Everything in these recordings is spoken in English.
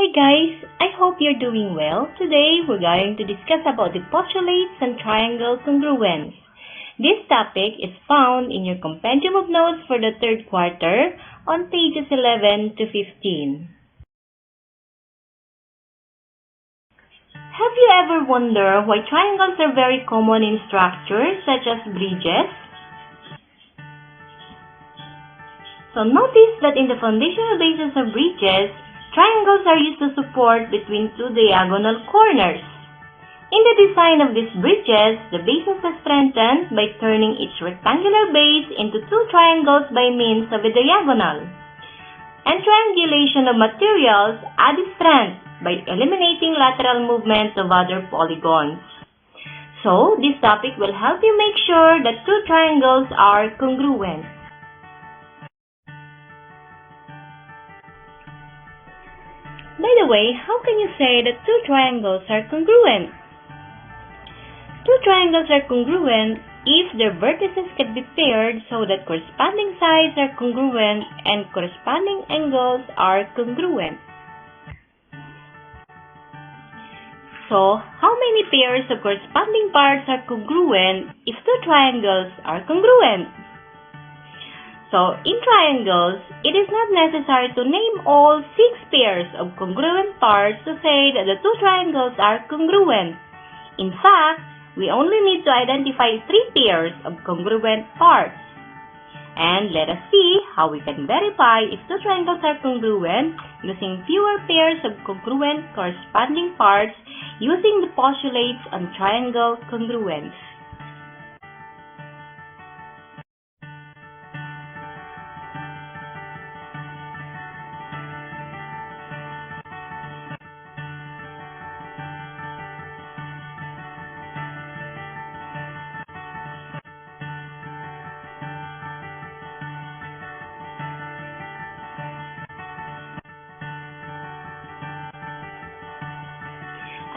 Hi guys, I hope you're doing well. Today we're going to discuss about the postulates and triangle congruence. This topic is found in your compendium of notes for the third quarter on pages 11 to 15. Have you ever wondered why triangles are very common in structures such as bridges? So notice that in the foundational bases of bridges, triangles are used to support between two diagonal corners. In the design of these bridges, the bases are strengthened by turning each rectangular base into two triangles by means of a diagonal. And triangulation of materials adds strength by eliminating lateral movements of other polygons. So, this topic will help you make sure that two triangles are congruent. By the way, how can you say that two triangles are congruent? Two triangles are congruent if their vertices can be paired so that corresponding sides are congruent and corresponding angles are congruent. So, how many pairs of corresponding parts are congruent if two triangles are congruent? So, in triangles, it is not necessary to name all 6 pairs of congruent parts to say that the two triangles are congruent. In fact, we only need to identify 3 pairs of congruent parts. And let us see how we can verify if two triangles are congruent using fewer pairs of congruent corresponding parts using the postulates on triangle congruence.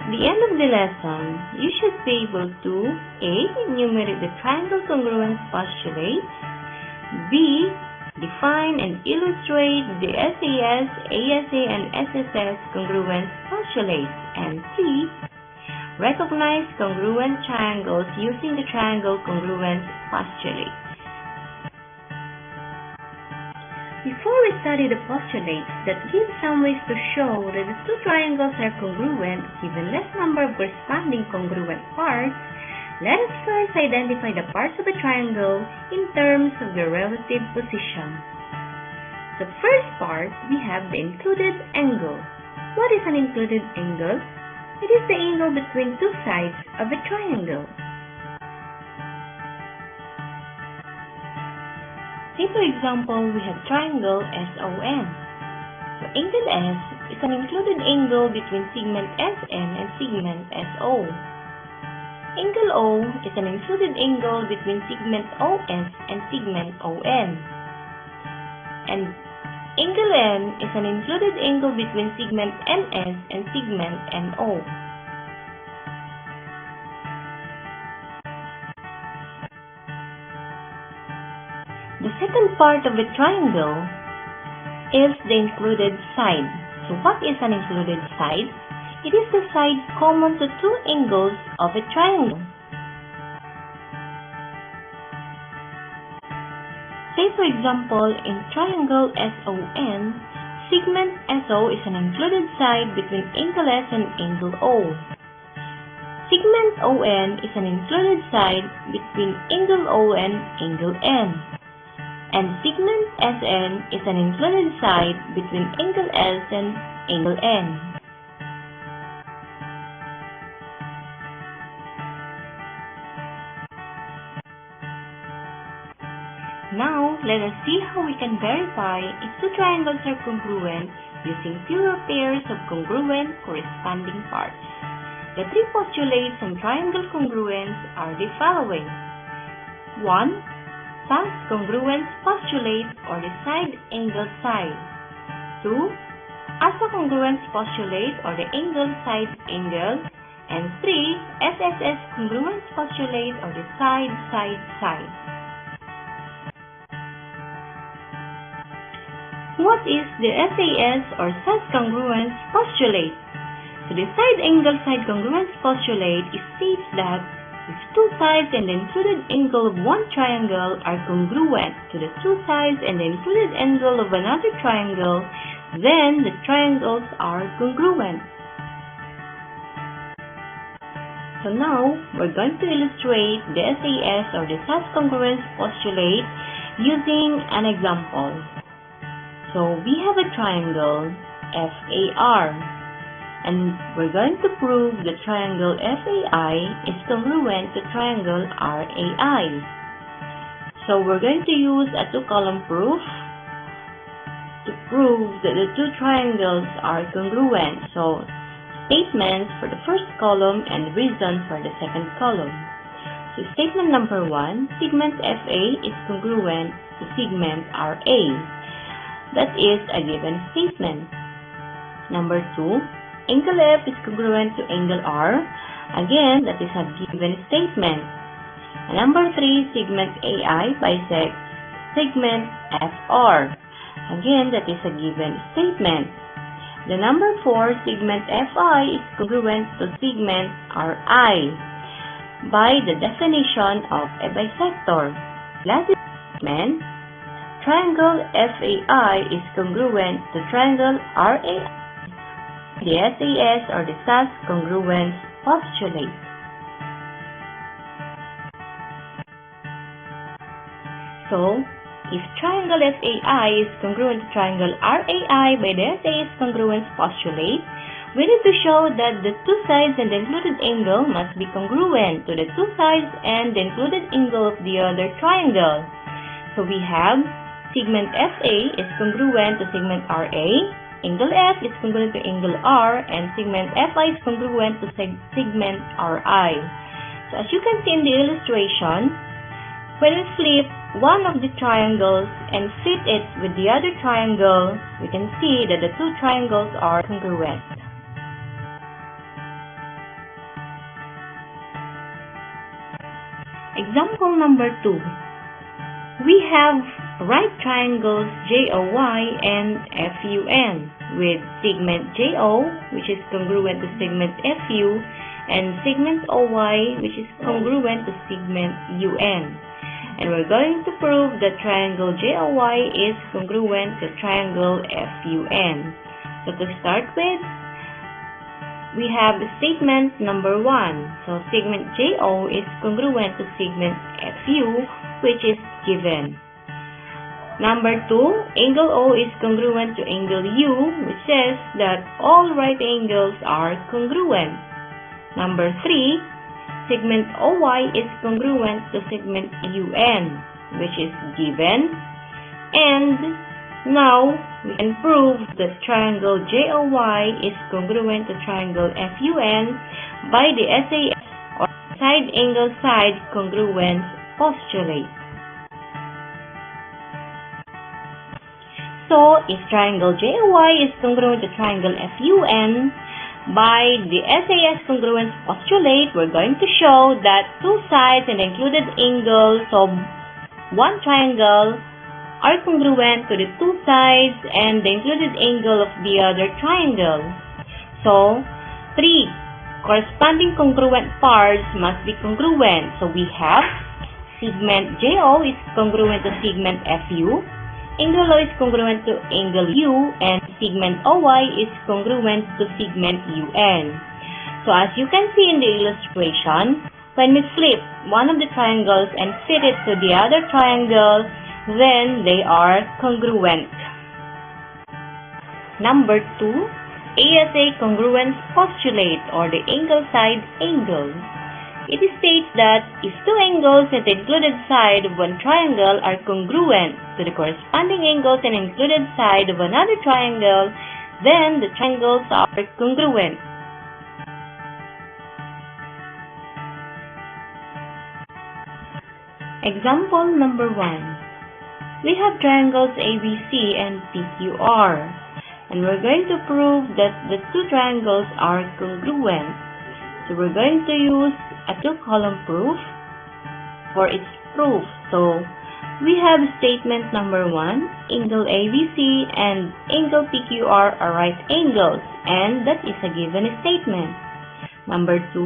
At the end of the lesson, you should be able to A. Enumerate the triangle congruence postulates, B. Define and illustrate the SAS, ASA, and SSS congruence postulates, and C. Recognize congruent triangles using the triangle congruence postulate. Before we study the postulates that give some ways to show that the two triangles are congruent given less number of corresponding congruent parts, let us first identify the parts of a triangle in terms of their relative position. The first part, we have the included angle. What is an included angle? It is the angle between two sides of a triangle. Say for example, we have triangle SON. So angle S is an included angle between segment SN and segment SO. Angle O is an included angle between segment OS and segment ON. And angle N is an included angle between segment NS and segment NO. The second part of a triangle is the included side. So what is an included side? It is the side common to two angles of a triangle. Say for example, in triangle SON, segment SO is an included side between angle S and angle O. Segment ON is an included side between angle O and angle N. And segment SN is an included side between angle S and angle N. Now, let us see how we can verify if two triangles are congruent using fewer pairs of congruent corresponding parts. The 3 postulates on triangle congruence are the following. 1. Sss Congruent Postulate or the side angle side. 2. Congruent Postulate or the angle side angle. And 3. SSS Congruent Postulate or the side side side. what is the SAS or Sss Congruent Postulate? So the side-angle-side congruence postulate states that if two sides and the included angle of one triangle are congruent to the two sides and the included angle of another triangle, then the triangles are congruent. So now, we're going to illustrate the SAS or the Sss Congruent Postulate using an example. So we have a triangle FAR, and we're going to prove the triangle FAI is congruent to triangle RAI. So we're going to use a two-column proof to prove that the two triangles are congruent. So statements for the first column and reason for the second column. So statement number 1, segment FA is congruent to segment RA. That is a given statement. Number 2, angle F is congruent to angle R. Again, that is a given statement. And number 3, segment AI bisects segment FR. Again, that is a given statement. The number 4, segment FI is congruent to segment RI by the definition of a bisector. Last statement, triangle FAI is congruent to triangle RAI. The SAS or the Sss Congruent Postulate. So, if triangle FAI is congruent to triangle RAI by the SAS Congruence Postulate, we need to show that the two sides and the included angle must be congruent to the two sides and the included angle of the other triangle. So we have segment FA is congruent to segment RA, angle F is congruent to angle R, and segment FI is congruent to segment RI. So as you can see in the illustration, when we flip one of the triangles and fit it with the other triangle, we can see that the two triangles are congruent. Example number 2. We have right triangles JOY and FUN with segment JO, which is congruent to segment FU, and segment OY, which is congruent to segment UN. And we're going to prove that triangle JOY is congruent to triangle FUN. So to start with, we have statement number 1. So segment JO is congruent to segment FU, which is given. Number 2, angle O is congruent to angle U, which says that all right angles are congruent. Number 3, segment OY is congruent to segment UN, which is given. And now, we can prove that triangle JOY is congruent to triangle FUN by the SAS or side-angle-side congruence postulate. So, if triangle JOY is congruent to triangle FUN by the SAS congruence postulate, we're going to show that two sides and included angles of one triangle are congruent to the two sides and the included angle of the other triangle. So, 3 corresponding congruent parts must be congruent. So, we have segment JO is congruent to segment FU, angle O is congruent to angle U, and segment OY is congruent to segment UN. So, as you can see in the illustration, when we flip one of the triangles and fit it to the other triangle, then they are congruent. Number 2, ASA Congruence Postulate or the angle-side angle. It states that if two angles at the included side of one triangle are congruent to the corresponding angles and included side of another triangle, then the triangles are congruent. Example number 1. We have triangles ABC and PQR, and we're going to prove that the two triangles are congruent. So we're going to use a two-column proof for its proof. So we have statement number 1, angle ABC and angle PQR are right angles, and that is a given statement. Number 2,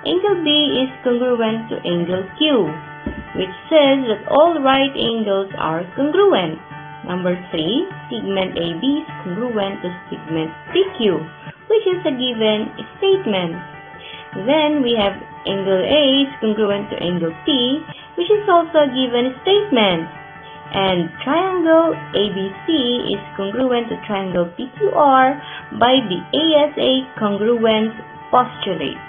angle B is congruent to angle Q, which says that all right angles are congruent. Number 3, segment AB is congruent to segment PQ, which is a given statement. Then we have angle A is congruent to angle P, which is also a given statement. And triangle ABC is congruent to triangle PQR by the ASA Congruence Postulate.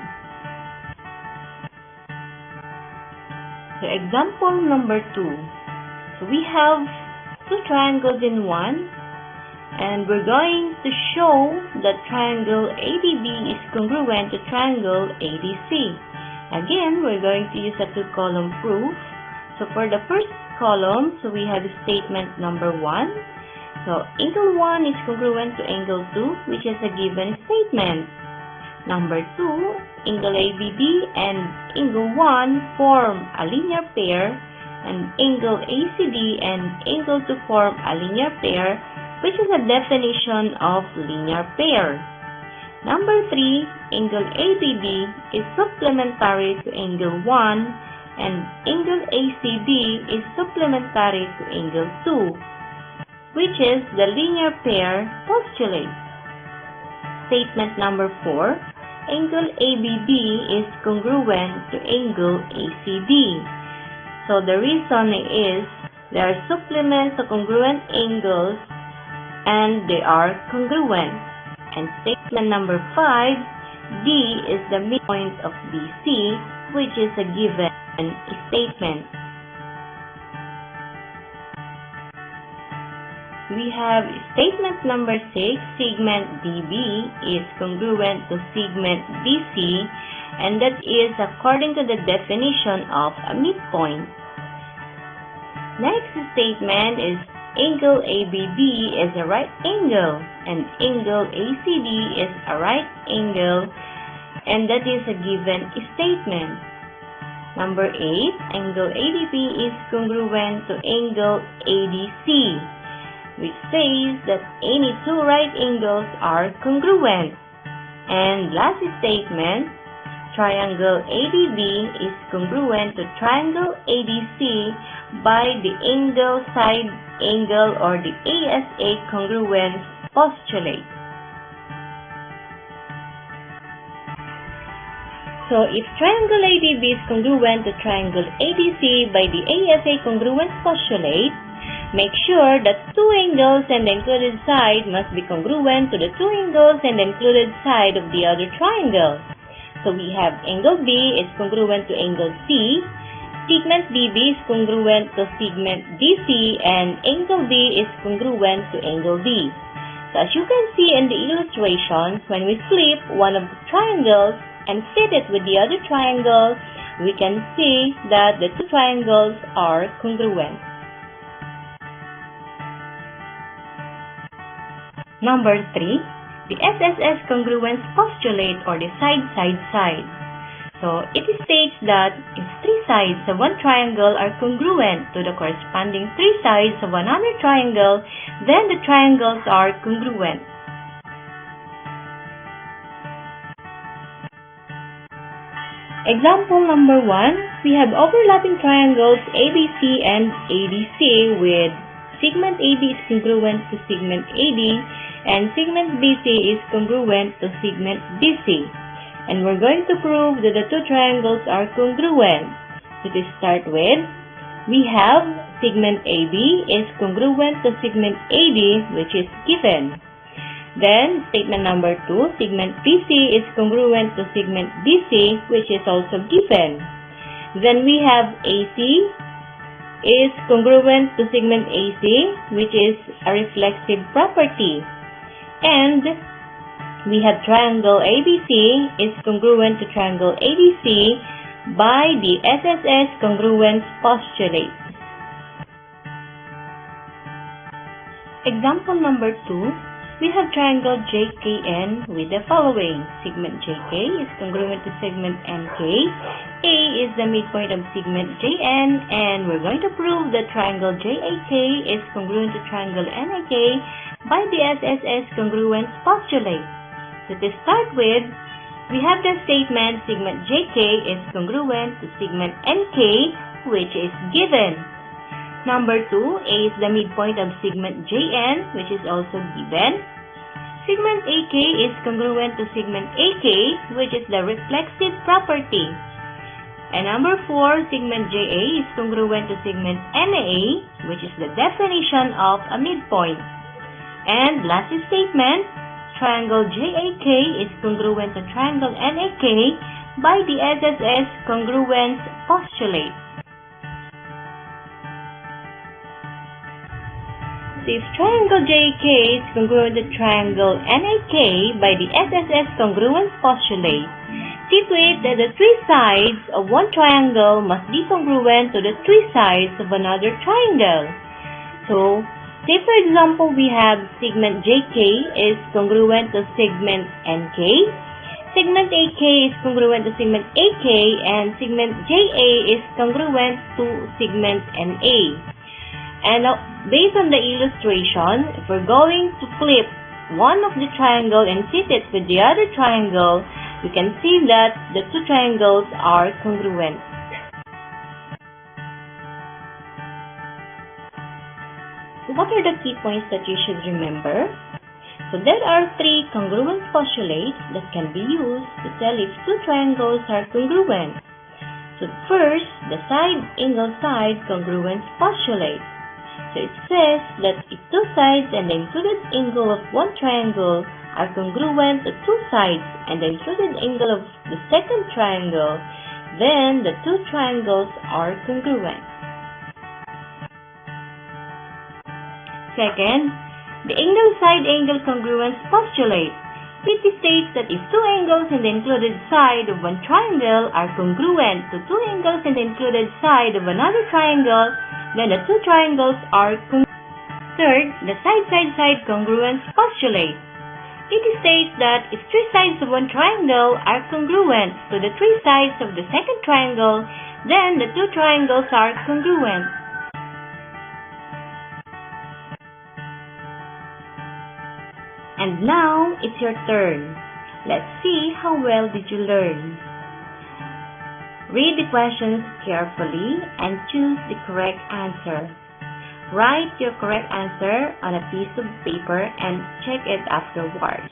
So example number 2. So we have two triangles in one, and we're going to show that triangle ADB is congruent to triangle ADC. Again, we're going to use a two-column proof. So for the first column, so we have statement number 1. So angle 1 is congruent to angle 2, which is a given statement. Number 2, angle ABB and angle 1 form a linear pair, and angle ACD and angle 2 form a linear pair, which is a definition of linear pair. Number 3, angle ABB is supplementary to angle 1, and angle ACB is supplementary to angle 2, which is the linear pair postulate. Statement number 4, angle ABB is congruent to angle ACB. So the reason is they are supplements to congruent angles and they are congruent. And statement number 5, D is the midpoint of BC, which is a given statement. We have statement number 6, segment DB is congruent to segment DC, and that is according to the definition of a midpoint. Next statement is angle ABB is a right angle, and angle ACD is a right angle, and that is a given statement. Number 8, angle ADB is congruent to angle ADC, which says that any two right angles are congruent. And last statement, triangle ADB is congruent to triangle ADC by the Indo-Side angle or the ASA Congruence Postulate. So if triangle ADB is congruent to triangle ADC by the ASA Congruence Postulate, make sure that two angles and the included side must be congruent to the two angles and the included side of the other triangle. So we have angle B is congruent to angle C, segment DB is congruent to segment DC, and angle D is congruent to angle D. So as you can see in the illustration, when we flip one of the triangles and fit it with the other triangle, we can see that the two triangles are congruent. Number 3, the Sss Congruent Postulate or the side-side-side. So it states that if three sides of one triangle are congruent to the corresponding three sides of another triangle, then the triangles are congruent. Example number 1, we have overlapping triangles ABC and ADC with segment AB is congruent to segment AD and segment BC is congruent to segment BC. And we're going to prove that the two triangles are congruent. So to start with, we have segment AB is congruent to segment AD, which is given. Then, statement number 2, segment BC is congruent to segment DC, which is also given. Then we have AC is congruent to segment AC, which is a reflexive property. And we have triangle ABC is congruent to triangle ADC by the Sss Congruence Postulate. Example number 2, we have triangle JKN with the following. Segment JK is congruent to segment NK. A is the midpoint of segment JN, and we're going to prove that triangle JAK is congruent to triangle NAK by the Sss Congruent Postulate. So to start with, we have the statement segment JK is congruent to segment NK, which is given. Number 2, A is the midpoint of segment JN, which is also given. Segment AK is congruent to segment AK, which is the reflexive property. And number 4, segment JA is congruent to segment NA, which is the definition of a midpoint. And last statement, triangle JAK is congruent to triangle NAK by the Sss Congruent Postulate. If triangle JK is congruent to triangle NAK by the Sss Congruent Postulate, see to it that the three sides of one triangle must be congruent to the three sides of another triangle. So, say for example, we have segment JK is congruent to segment NK, segment AK is congruent to segment AK, and segment JA is congruent to segment NA. And now, based on the illustration, if we're going to flip one of the triangle and sit it with the other triangle, we can see that the two triangles are congruent. So what are the key points that you should remember? So there are three congruence postulates that can be used to tell if two triangles are congruent. So first, the Indo-Side congruence postulate. So it says that if two sides and the included angle of one triangle are congruent to two sides and the included angle of the second triangle, then the two triangles are congruent. Second, the Indo-Side angle congruence postulate. It states that if two angles in the included side of one triangle are congruent to two angles in the included side of another triangle, then the two triangles are congruent. Third, the side-side-side congruence postulate. It states that if three sides of one triangle are congruent to the three sides of the second triangle, then the two triangles are congruent. And now, it's your turn. Let's see how well did you learn. Read the questions carefully and choose the correct answer. Write your correct answer on a piece of paper and check it afterwards.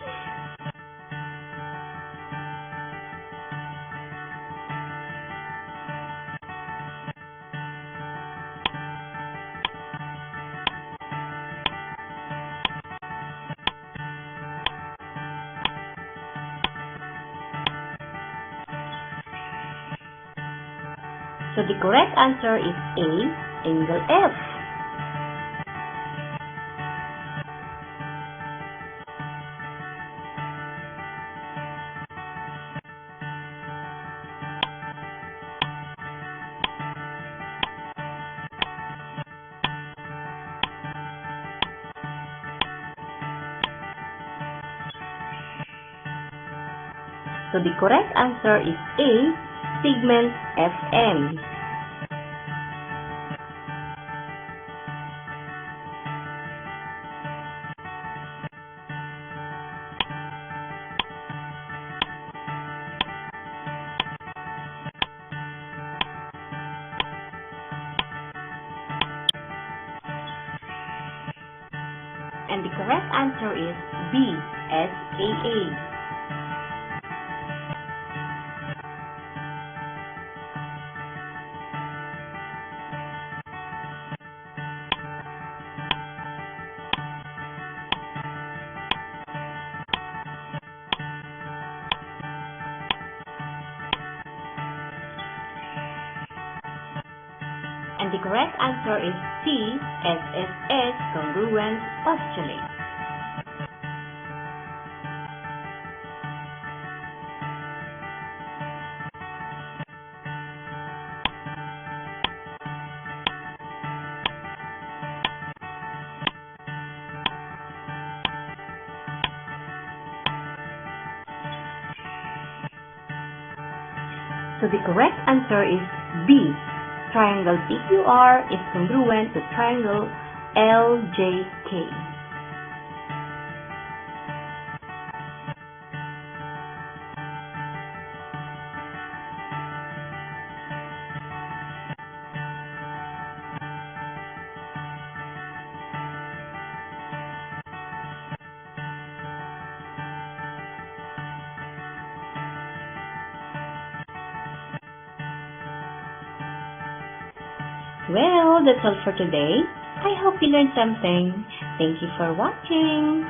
So the correct answer is A, angle F. So the correct answer is A, segment FM. And the correct answer is B, SAA. And the correct answer is C, Sss Congruent Postulate. So the correct answer is B. Triangle PQR is congruent to triangle LJK. Well, that's all for today. I hope you learned something. Thank you for watching.